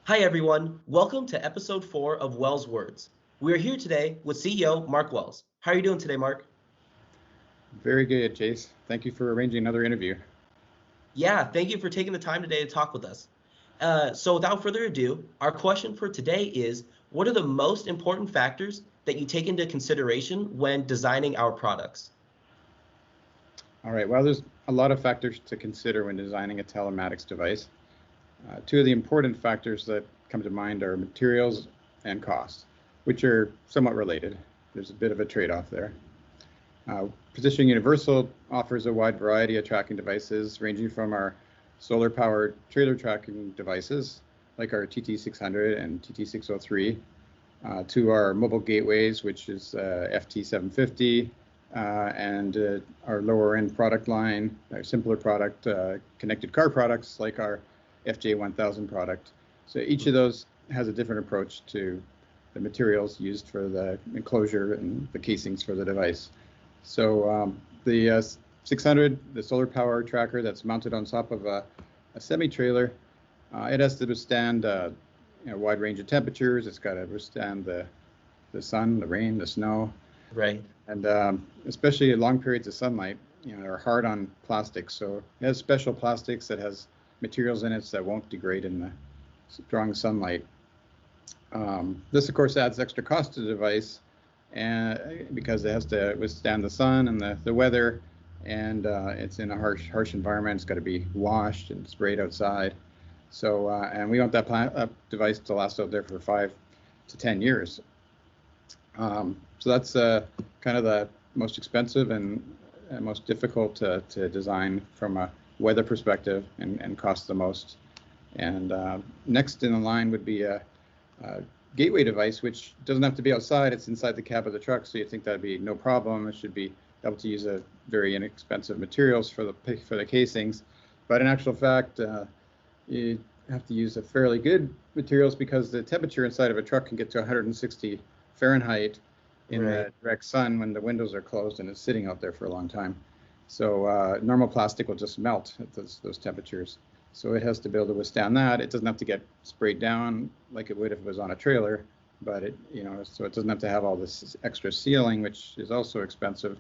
Hi, everyone. Welcome to episode 4 of Wells Words. We are here today with CEO Mark Wells. How are you doing today, Mark? Very good, Jace. Thank you for arranging another interview. Yeah, thank you for taking the time today to talk with us. So without further ado, our question for today is, what are the most important factors that you take into consideration when designing our products? All right, well, there's a lot of factors to consider when designing a telematics device. Two of the important factors that come to mind are materials and cost, which are somewhat related. There's a bit of a trade-off there. Positioning Universal offers a wide variety of tracking devices, ranging from our solar-powered trailer tracking devices, like our TT600 and TT603, to our mobile gateways, which is FT750, and our lower-end product line, our simpler product, connected car products, like our FJ1000 product. So each of those has a different approach to the materials used for the enclosure and the casings for the device. So the 600, the solar power tracker that's mounted on top of a semi-trailer, it has to withstand a wide range of temperatures. It's got to withstand the sun, the rain, the snow. Right. And especially long periods of sunlight, are hard on plastics. So it has special plastics that has materials in it that won't degrade in the strong sunlight. This, of course, adds extra cost to the device, and because it has to withstand the sun and the weather, and it's in a harsh environment. It's got to be washed and sprayed outside. So and we want that device to last out there for 5 to 10 years. So that's kind of the most expensive and most difficult to design from a weather perspective, and cost the most. And next in the line would be a gateway device, which doesn't have to be outside. It's inside the cab of the truck, so you think that'd be no problem. It should be able to use a very inexpensive materials for the casings. But in actual fact, you have to use a fairly good materials, because the temperature inside of a truck can get to 160 Fahrenheit in the direct sun when the windows are closed and it's sitting out there for a long time. So normal plastic will just melt at those temperatures. So it has to be able to withstand that. It doesn't have to get sprayed down like it would if it was on a trailer, but so it doesn't have to have all this extra sealing, which is also expensive,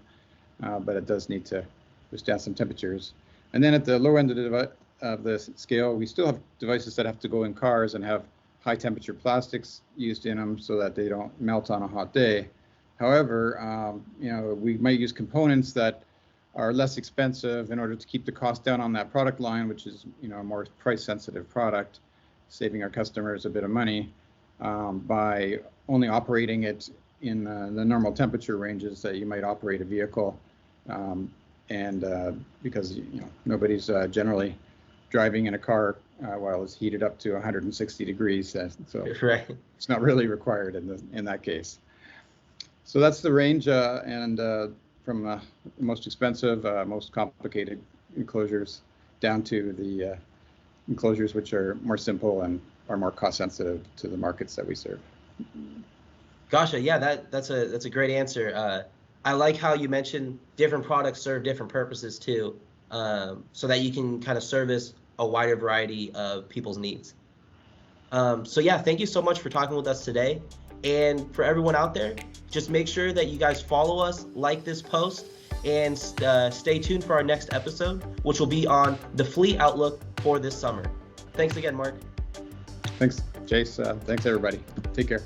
but it does need to withstand some temperatures. And then at the lower end of the scale, we still have devices that have to go in cars and have high temperature plastics used in them so that they don't melt on a hot day. However, we might use components that are less expensive in order to keep the cost down on that product line, which is a more price-sensitive product, saving our customers a bit of money by only operating it in the normal temperature ranges that you might operate a vehicle, and because nobody's generally driving in a car while it's heated up to 160 degrees, so it's not really required in that case. So that's the range, and from the most expensive, most complicated enclosures down to the enclosures which are more simple and are more cost sensitive to the markets that we serve. Gotcha. Yeah, that's a great answer. I like how you mentioned different products serve different purposes too, so that you can kind of service a wider variety of people's needs. So yeah, thank you so much for talking with us today. And for everyone out there, just make sure that you guys follow us, like this post, and stay tuned for our next episode, which will be on the fleet outlook for this summer. Thanks again, Mark. Thanks, Jace. Thanks, everybody. Take care.